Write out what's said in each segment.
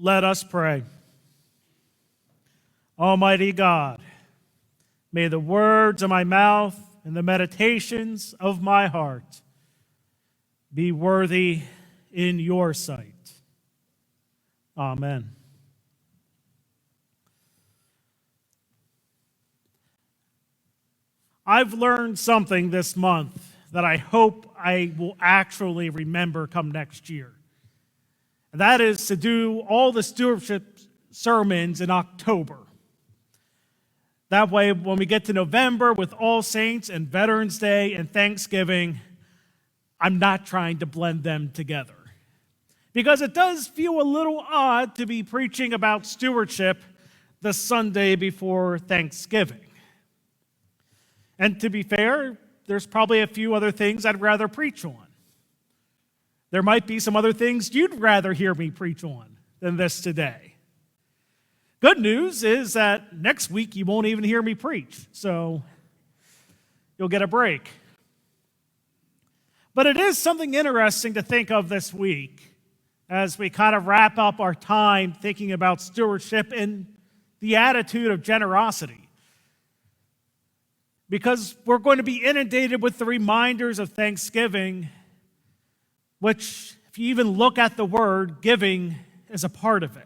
Let us pray. Almighty God, may the words of my mouth and the meditations of my heart be worthy in your sight. Amen. I've learned something this month that I hope I will actually remember come next year. And that is to do all the stewardship sermons in October. That way, when we get to November with All Saints and Veterans Day and Thanksgiving, I'm not trying to blend them together. Because it does feel a little odd to be preaching about stewardship the Sunday before Thanksgiving. And to be fair, there's probably a few other things I'd rather preach on. There might be some other things you'd rather hear me preach on than this today. Good news is that next week you won't even hear me preach, so you'll get a break. But it is something interesting to think of this week as we kind of wrap up our time thinking about stewardship and the attitude of generosity. Because we're going to be inundated with the reminders of Thanksgiving, which, if you even look at the word, giving is a part of it.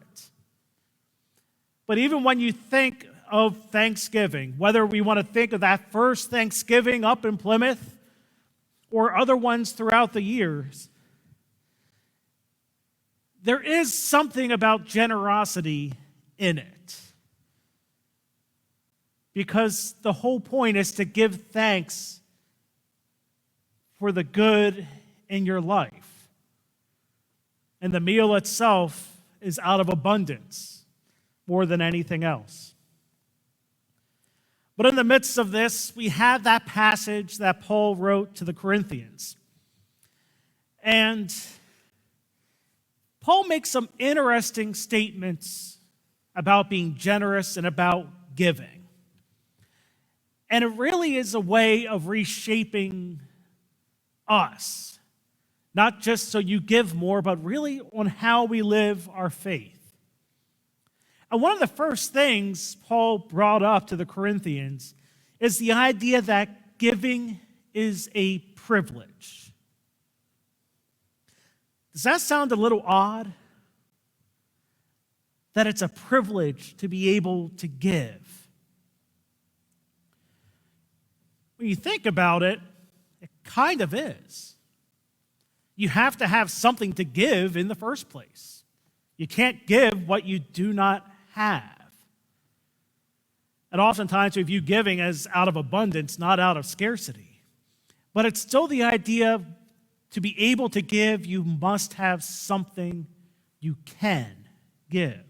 But even when you think of Thanksgiving, whether we want to think of that first Thanksgiving up in Plymouth or other ones throughout the years, there is something about generosity in it. Because the whole point is to give thanks for the good in your life. And the meal itself is out of abundance more than anything else. But in the midst of this, we have that passage that Paul wrote to the Corinthians. And Paul makes some interesting statements about being generous and about giving. And it really is a way of reshaping us. Not just so you give more, but really on how we live our faith. And one of the first things Paul brought up to the Corinthians is the idea that giving is a privilege. Does that sound a little odd? That it's a privilege to be able to give. When you think about it, it kind of is. You have to have something to give in the first place. You can't give what you do not have. And oftentimes we view giving as out of abundance, not out of scarcity. But it's still the idea to be able to give, you must have something you can give.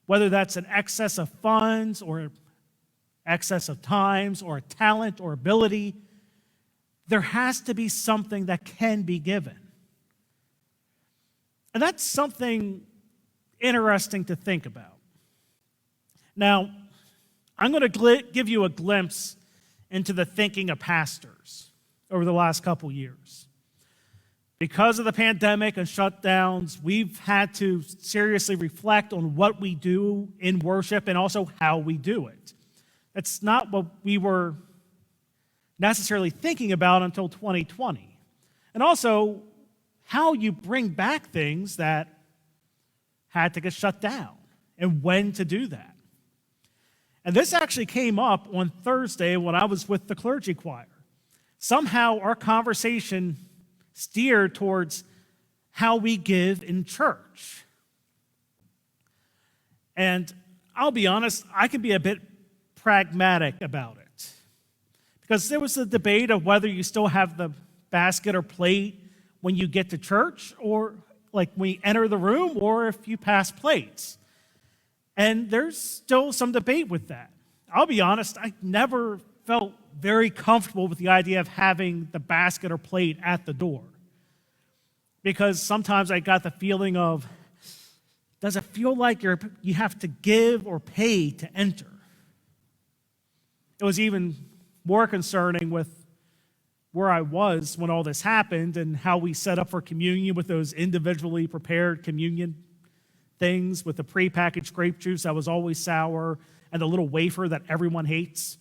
Whether that's an excess of funds or excess of times or a talent or ability, there has to be something that can be given. And that's something interesting to think about. Now, I'm going to give you a glimpse into the thinking of pastors over the last couple years. Because of the pandemic and shutdowns, we've had to seriously reflect on what we do in worship and also how we do it. That's not what we were necessarily thinking about until 2020. And also, how you bring back things that had to get shut down and when to do that. And this actually came up on Thursday when I was with the clergy choir. Somehow our conversation steered towards how we give in church. And I'll be honest, I can be a bit pragmatic about it. Because there was a debate of whether you still have the basket or plate when you get to church, or like when you enter the room, or if you pass plates. And there's still some debate with that. I'll be honest, I never felt very comfortable with the idea of having the basket or plate at the door. Because sometimes I got the feeling of, does it feel like you have to give or pay to enter? It was even more concerning with where I was when all this happened and how we set up for communion with those individually prepared communion things with the prepackaged grape juice that was always sour and the little wafer that everyone hates.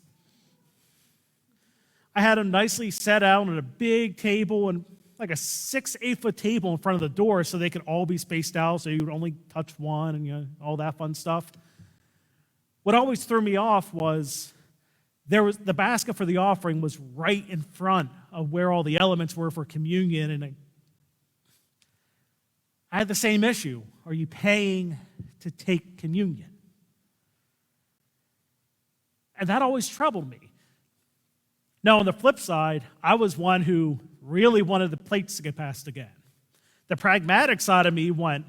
I had them nicely set out on a big table, and like a 8-foot table in front of the door so they could all be spaced out so you would only touch one and all that fun stuff. What always threw me off was the basket for the offering was right in front of where all the elements were for communion, and I had the same issue. Are you paying to take communion? And that always troubled me. Now, on the flip side, I was one who really wanted the plates to get passed again. The pragmatic side of me went,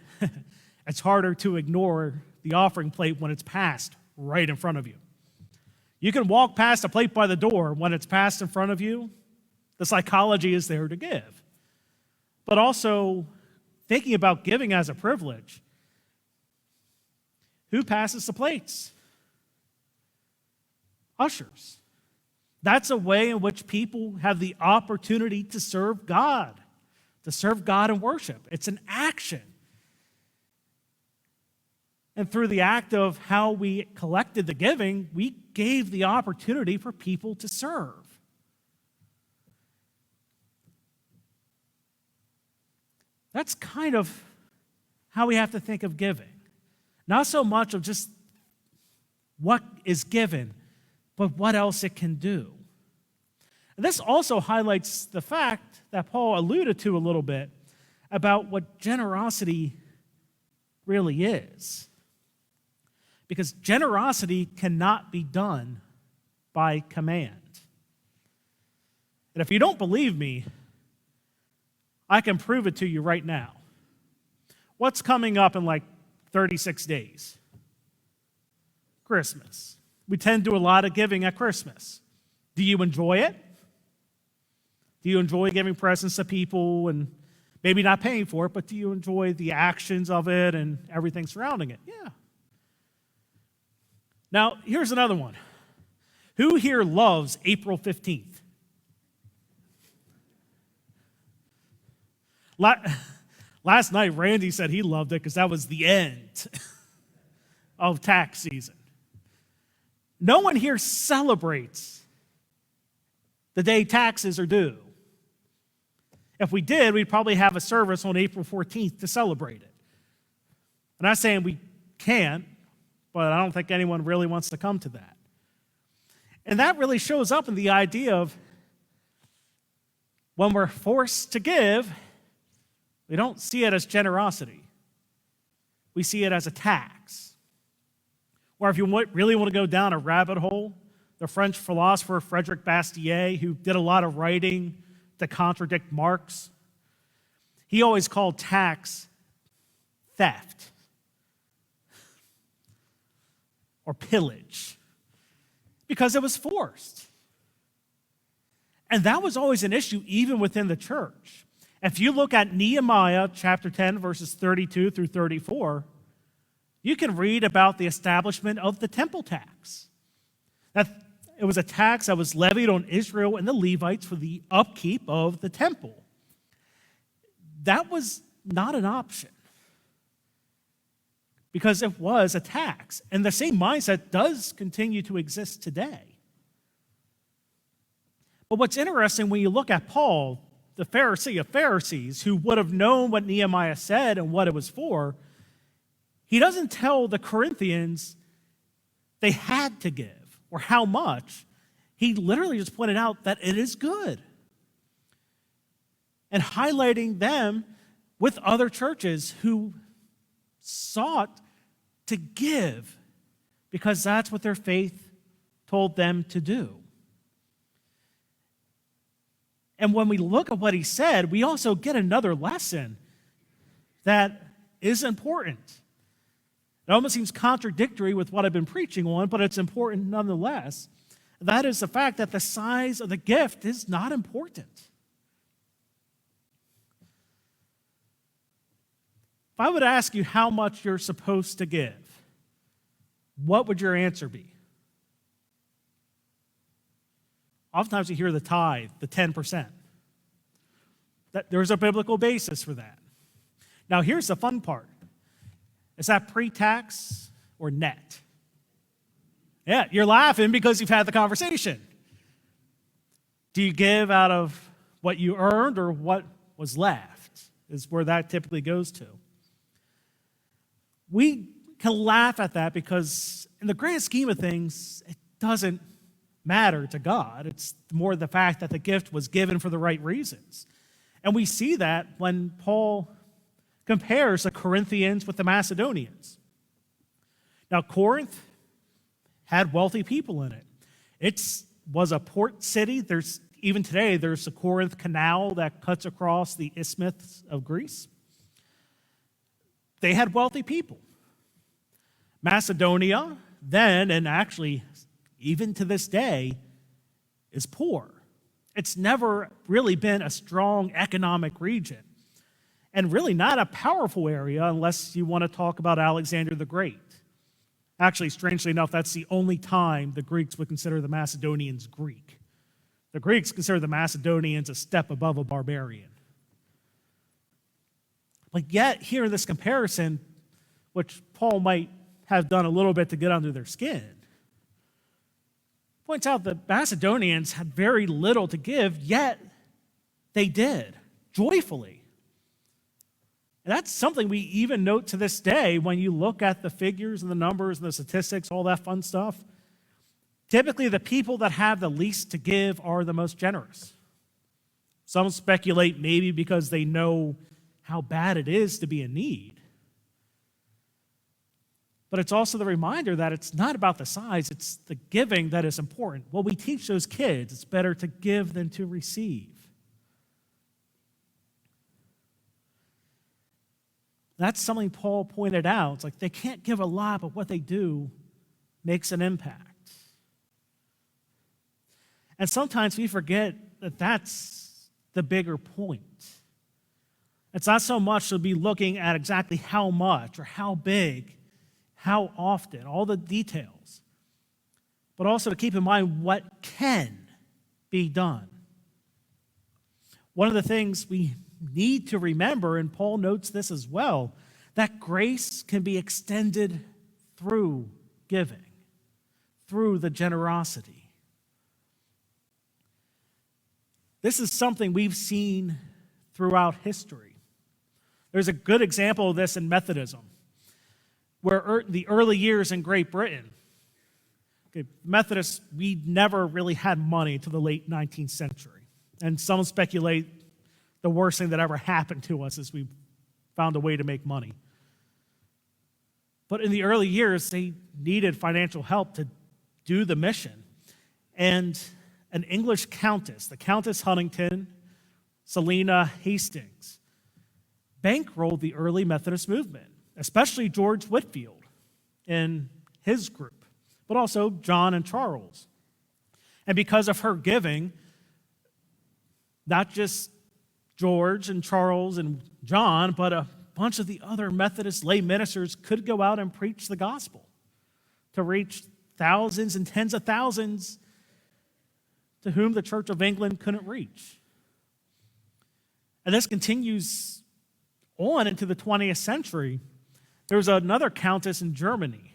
it's harder to ignore the offering plate when it's passed right in front of you. You can walk past a plate by the door. When it's passed in front of you, the psychology is there to give. But also, thinking about giving as a privilege, who passes the plates? Ushers. That's a way in which people have the opportunity to serve God in worship. It's an action. And through the act of how we collected the giving, we gave the opportunity for people to serve. That's kind of how we have to think of giving. Not so much of just what is given, but what else it can do. And this also highlights the fact that Paul alluded to a little bit about what generosity really is. Because generosity cannot be done by command. And if you don't believe me, I can prove it to you right now. What's coming up in like 36 days? Christmas. We tend to do a lot of giving at Christmas. Do you enjoy it? Do you enjoy giving presents to people and maybe not paying for it, but do you enjoy the actions of it and everything surrounding it? Yeah. Now, here's another one. Who here loves April 15th? Last night, Randy said he loved it because that was the end of tax season. No one here celebrates the day taxes are due. If we did, we'd probably have a service on April 14th to celebrate it. I'm not saying we can't, but I don't think anyone really wants to come to that. And that really shows up in the idea of when we're forced to give, we don't see it as generosity. We see it as a tax. Or if you really want to go down a rabbit hole, the French philosopher Frédéric Bastiat, who did a lot of writing to contradict Marx, he always called tax theft or pillage because it was forced. And that was always an issue even within the church. If you look at Nehemiah chapter 10, verses 32 through 34, you can read about the establishment of the temple tax. That it was a tax that was levied on Israel and the Levites for the upkeep of the temple. That was not an option because it was a tax. And the same mindset does continue to exist today. But what's interesting when you look at Paul, the Pharisee of Pharisees, who would have known what Nehemiah said and what it was for, he doesn't tell the Corinthians they had to give or how much. He literally just pointed out that it is good and highlighting them with other churches who sought to give because that's what their faith told them to do. And when we look at what he said, we also get another lesson that is important. It almost seems contradictory with what I've been preaching on, but it's important nonetheless. That is the fact that the size of the gift is not important. If I would ask you how much you're supposed to give, what would your answer be? Oftentimes you hear the tithe, the 10%. There's a biblical basis for that. Now here's the fun part. Is that pre-tax or net? Yeah, you're laughing because you've had the conversation. Do you give out of what you earned or what was left? Is where that typically goes to. We can laugh at that because in the grand scheme of things, it doesn't matter to God. It's more the fact that the gift was given for the right reasons. And we see that when Paul compares the Corinthians with the Macedonians. Now, Corinth had wealthy people in it. It was a port city. Even today, there's the Corinth Canal that cuts across the isthmus of Greece. They had wealthy people. Macedonia then, and actually even to this day, is poor. It's never really been a strong economic region, and really not a powerful area unless you want to talk about Alexander the Great. Actually, strangely enough, that's the only time the Greeks would consider the Macedonians Greek. The Greeks consider the Macedonians a step above a barbarian. But yet, here in this comparison, which Paul might have done a little bit to get under their skin, points out that Macedonians had very little to give, yet they did, joyfully. And that's something we even note to this day when you look at the figures and the numbers and the statistics, all that fun stuff. Typically, the people that have the least to give are the most generous. Some speculate maybe because they know how bad it is to be in need. But it's also the reminder that it's not about the size, it's the giving that is important. Well, we teach those kids it's better to give than to receive. That's something Paul pointed out. It's like they can't give a lot, but what they do makes an impact. And sometimes we forget that that's the bigger point. It's not so much to be looking at exactly how much or how big, how often, all the details, but also to keep in mind what can be done. One of the things we need to remember, and Paul notes this as well, that grace can be extended through giving, through the generosity. This is something we've seen throughout history. There's a good example of this in Methodism, where the early years in Great Britain, Methodists, we never really had money until the late 19th century. And some speculate the worst thing that ever happened to us is we found a way to make money. But in the early years, they needed financial help to do the mission. And an English countess, the Countess Huntington, Selina Hastings, bankrolled the early Methodist movement, especially George Whitefield and his group, but also John and Charles. And because of her giving, not just George and Charles and John, but a bunch of the other Methodist lay ministers could go out and preach the gospel to reach thousands and tens of thousands to whom the Church of England couldn't reach. And this continues on into the 20th century. There was another countess in Germany,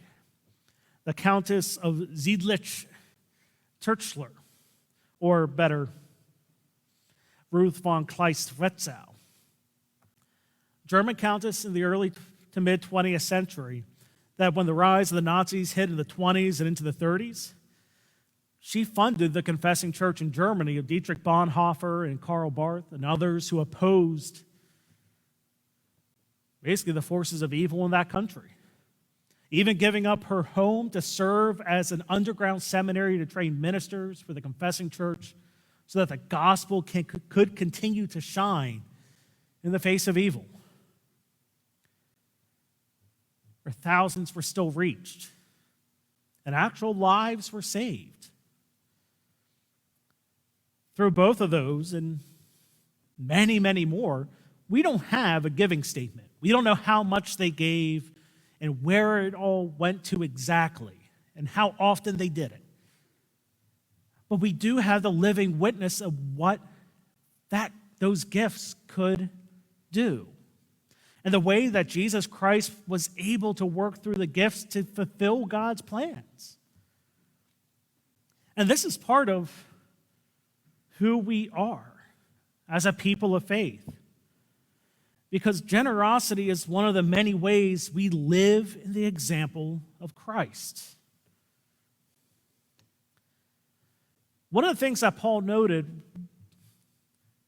the Countess of Seydlitz-Turchler, or better, Ruth von Kleist-Retzow. German countess in the early to mid-20th century, that when the rise of the Nazis hit in the 20s and into the 30s, she funded the confessing church in Germany of Dietrich Bonhoeffer and Karl Barth and others who opposed basically the forces of evil in that country. Even giving up her home to serve as an underground seminary to train ministers for the confessing church so that the gospel could continue to shine in the face of evil. Where thousands were still reached and actual lives were saved. Through both of those and many, many more, we don't have a giving statement. We don't know how much they gave and where it all went to exactly and how often they did it. But we do have the living witness of what those gifts could do. and the way that Jesus Christ was able to work through the gifts to fulfill God's plans. And this is part of who we are as a people of faith. Because generosity is one of the many ways we live in the example of Christ. One of the things that Paul noted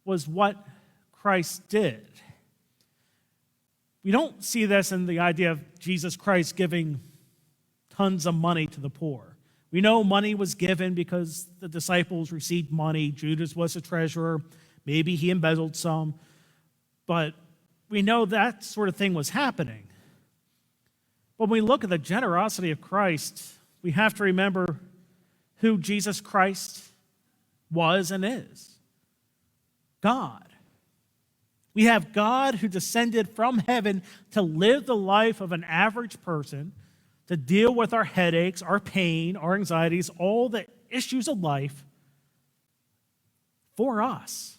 was what Christ did. We don't see this in the idea of Jesus Christ giving tons of money to the poor. We know money was given because the disciples received money. Judas was a treasurer. Maybe he embezzled some. But we know that sort of thing was happening. When we look at the generosity of Christ, we have to remember who Jesus Christ was and is. God. We have God who descended from heaven to live the life of an average person, to deal with our headaches, our pain, our anxieties, all the issues of life for us.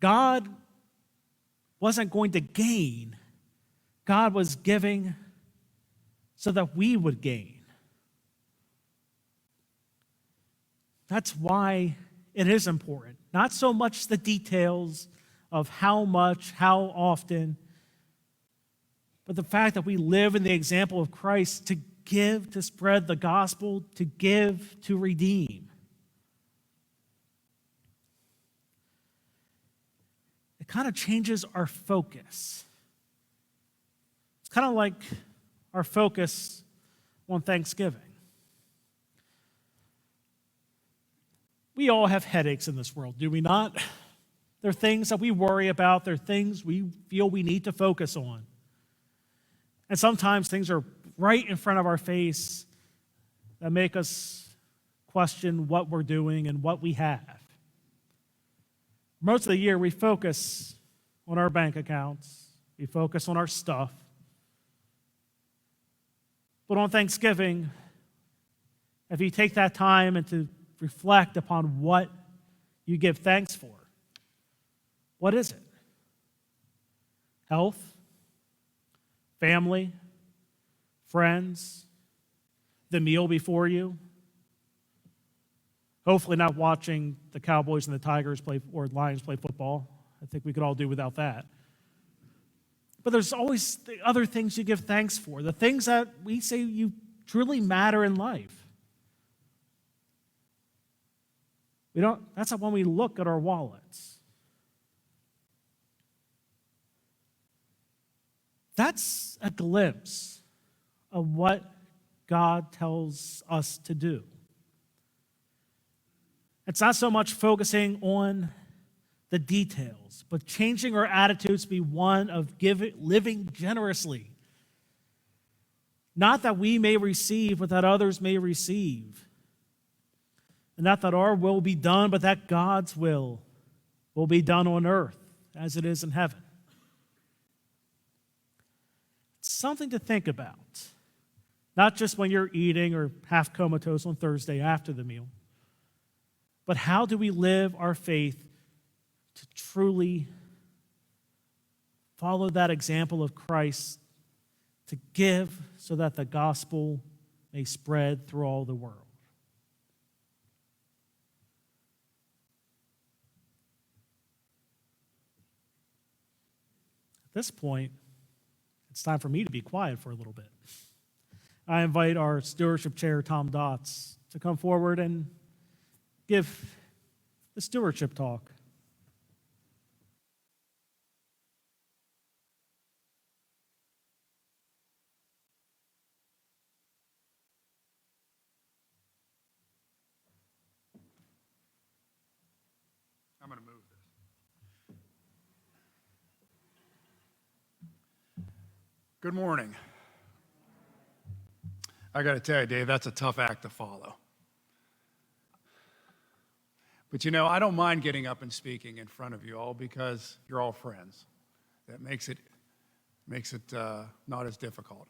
God wasn't going to gain. God was giving so that we would gain. That's why it is important. Not so much the details of how much, how often, but the fact that we live in the example of Christ to give, to spread the gospel, to give, to redeem. It kind of changes our focus. It's kind of like our focus on Thanksgiving. We all have headaches in this world, do we not? There are things that we worry about. There are things we feel we need to focus on. And sometimes things are right in front of our face that make us question what we're doing and what we have. Most of the year, we focus on our bank accounts. We focus on our stuff. But on Thanksgiving, if you take that time and to reflect upon what you give thanks for, what is it? Health? Family? Friends? The meal before you? Hopefully not watching the Cowboys and the Tigers play or Lions play football. I think we could all do without that. But there's always the other things you give thanks for, the things that we say you truly matter in life. That's when we look at our wallets. That's a glimpse of what God tells us to do. It's not so much focusing on the details, but changing our attitudes to be one of living generously. Not that we may receive, but that others may receive. And not that our will be done, but that God's will be done on earth as it is in heaven. It's something to think about. Not just when you're eating or half comatose on Thursday after the meal, but how do we live our faith to truly follow that example of Christ, to give so that the gospel may spread through all the world. At this point, it's time for me to be quiet for a little bit. I invite our stewardship chair, Tom Dotz, to come forward and give the stewardship talk. I'm going to move this. Good morning. I got to tell you, Dave, that's a tough act to follow. But you know, I don't mind getting up and speaking in front of you all because you're all friends. That makes it not as difficult.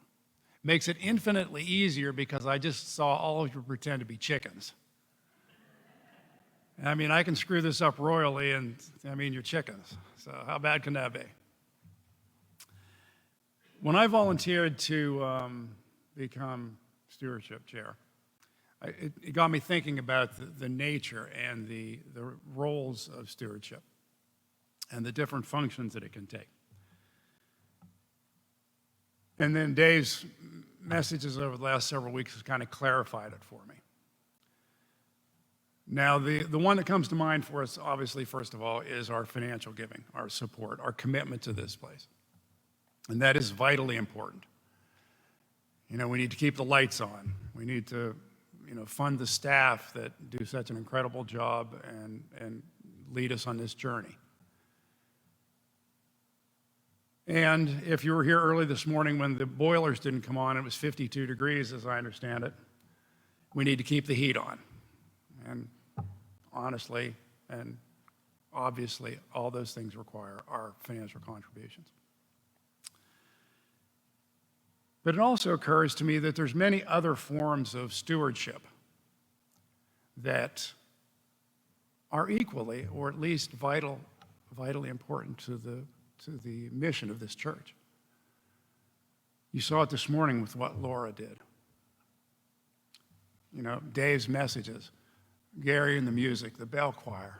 Makes it infinitely easier because I just saw all of you pretend to be chickens. I mean, I can screw this up royally, and I mean, you're chickens. So how bad can that be? When I volunteered to become stewardship chair, it got me thinking about the nature and the roles of stewardship and the different functions that it can take. And then Dave's messages over the last several weeks has kind of clarified it for me. Now, the one that comes to mind for us, obviously, first of all, is our financial giving, our support, our commitment to this place. And that is vitally important. You know, we need to keep the lights on. We need to, fund the staff that do such an incredible job and lead us on this journey. And if you were here early this morning when the boilers didn't come on, it was 52 degrees, as I understand it, we need to keep the heat on. And honestly and obviously, all those things require our financial contributions. But it also occurs to me that there's many other forms of stewardship that are equally, or at least vitally important to the mission of this church. You saw it this morning with what Laura did. Dave's messages, Gary and the music, the bell choir,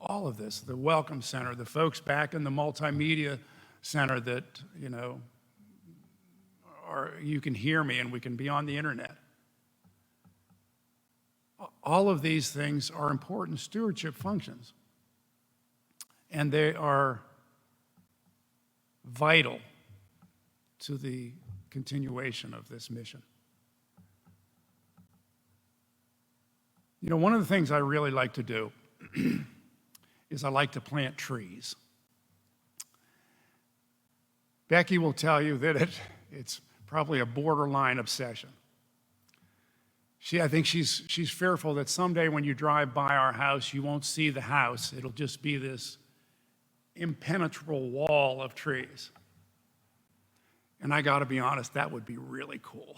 all of this, the welcome center, the folks back in the multimedia center that, you can hear me and we can be on the internet. All of these things are important stewardship functions. And they are vital to the continuation of this mission. One of the things I really like to do is I like to plant trees. Becky will tell you that it's probably a borderline obsession. I think she's fearful that someday when you drive by our house, you won't see the house. It'll just be this impenetrable wall of trees. And I got to be honest, that would be really cool.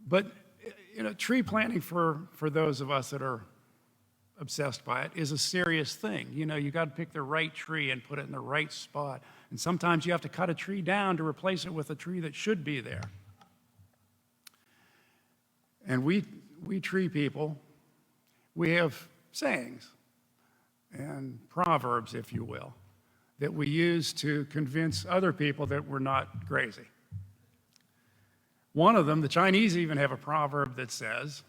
But, tree planting for those of us that are obsessed by it is a serious thing. You got to pick the right tree and put it in the right spot. And sometimes you have to cut a tree down to replace it with a tree that should be there. And we tree people, we have sayings and proverbs, if you will, that we use to convince other people that we're not crazy. One of them, the Chinese even have a proverb that says,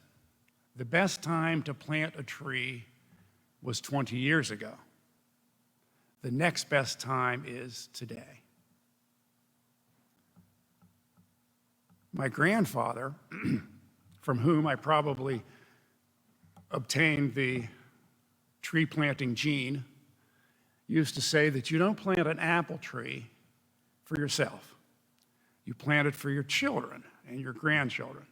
the best time to plant a tree was 20 years ago. The next best time is today. My grandfather, from whom I probably obtained the tree planting gene, used to say that you don't plant an apple tree for yourself. You plant it for your children and your grandchildren.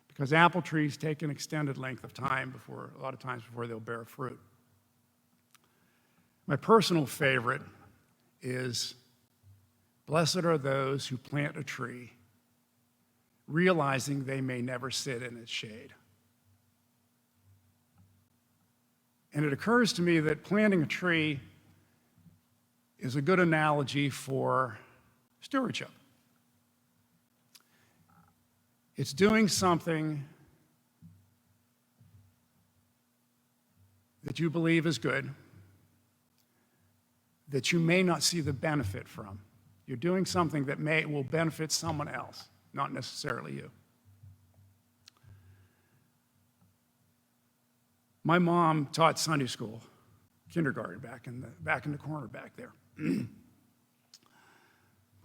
Because apple trees take an extended length of time a lot of times before they'll bear fruit. My personal favorite is, blessed are those who plant a tree, realizing they may never sit in its shade. And it occurs to me that planting a tree is a good analogy for stewardship. It's doing something that you believe is good, that you may not see the benefit from. You're doing something that will benefit someone else, not necessarily you. My mom taught Sunday school, kindergarten, back in the corner back there.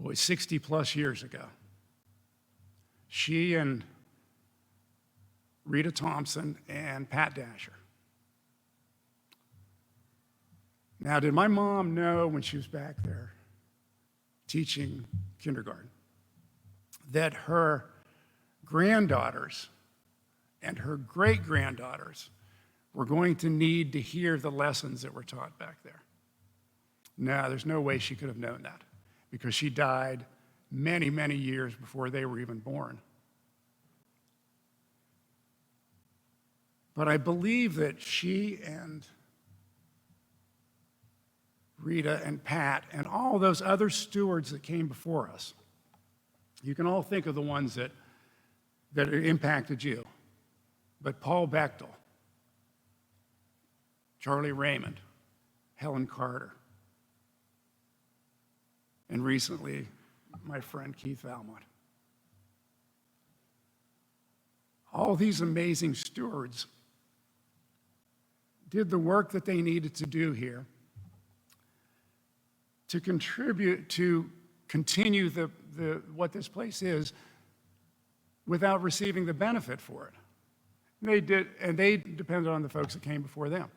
Boy, 60 plus years ago. She and Rita Thompson and Pat Dasher. Now, did my mom know when she was back there teaching kindergarten that her granddaughters and her great-granddaughters were going to need to hear the lessons that were taught back there? No, there's no way she could have known that, because she died many, many years before they were even born. But I believe that she and Rita and Pat and all those other stewards that came before us. You can all think of the ones that impacted you. But Paul Bechtel, Charlie Raymond, Helen Carter, and recently, my friend Keith Valmont. All these amazing stewards did the work that they needed to do here to contribute to continue what this place is without receiving the benefit for it. They did, and they depended on the folks that came before them.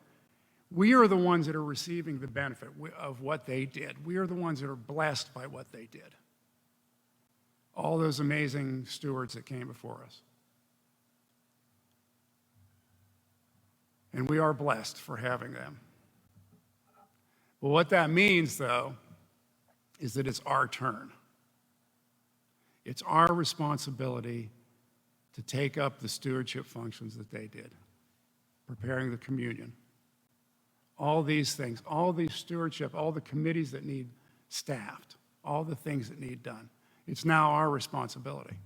We are the ones that are receiving the benefit of what they did. We are the ones that are blessed by what they did. All those amazing stewards that came before us. And we are blessed for having them. But what that means, though, is that it's our turn. It's our responsibility to take up the stewardship functions that they did, preparing the communion. All these things, all these stewardship, all the committees that need staffed, all the things that need done. It's now our responsibility.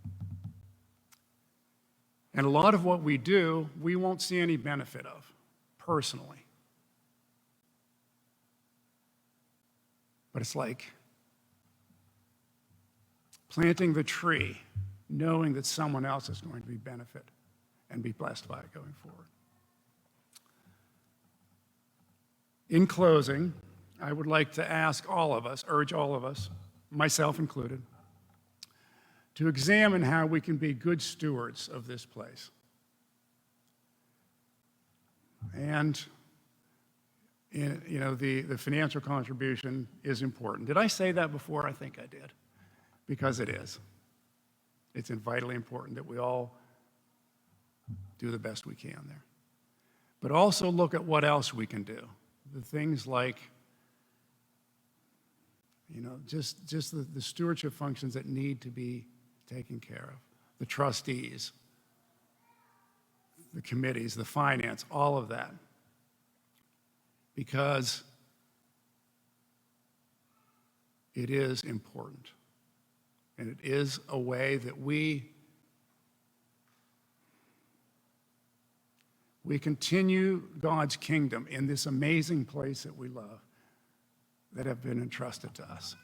And a lot of what we do, we won't see any benefit of, personally. But it's like planting the tree, knowing that someone else is going to be benefit and be blessed by it going forward. In closing, I would like to ask all of us, urge all of us, myself included, to examine how we can be good stewards of this place. And the financial contribution is important. Did I say that before? I think I did, because it is. It's vitally important that we all do the best we can there. But also look at what else we can do. The things like, just the stewardship functions that need to be taken care of. The trustees, the committees, the finance, all of that. Because it is important. And it is a way that we continue God's kingdom in this amazing place that we love, that have been entrusted to us.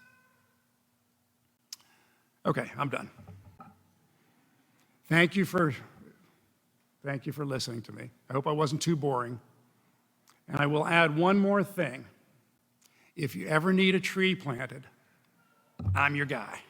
Okay, I'm done. Thank you for listening to me. I hope I wasn't too boring. And I will add one more thing. If you ever need a tree planted, I'm your guy.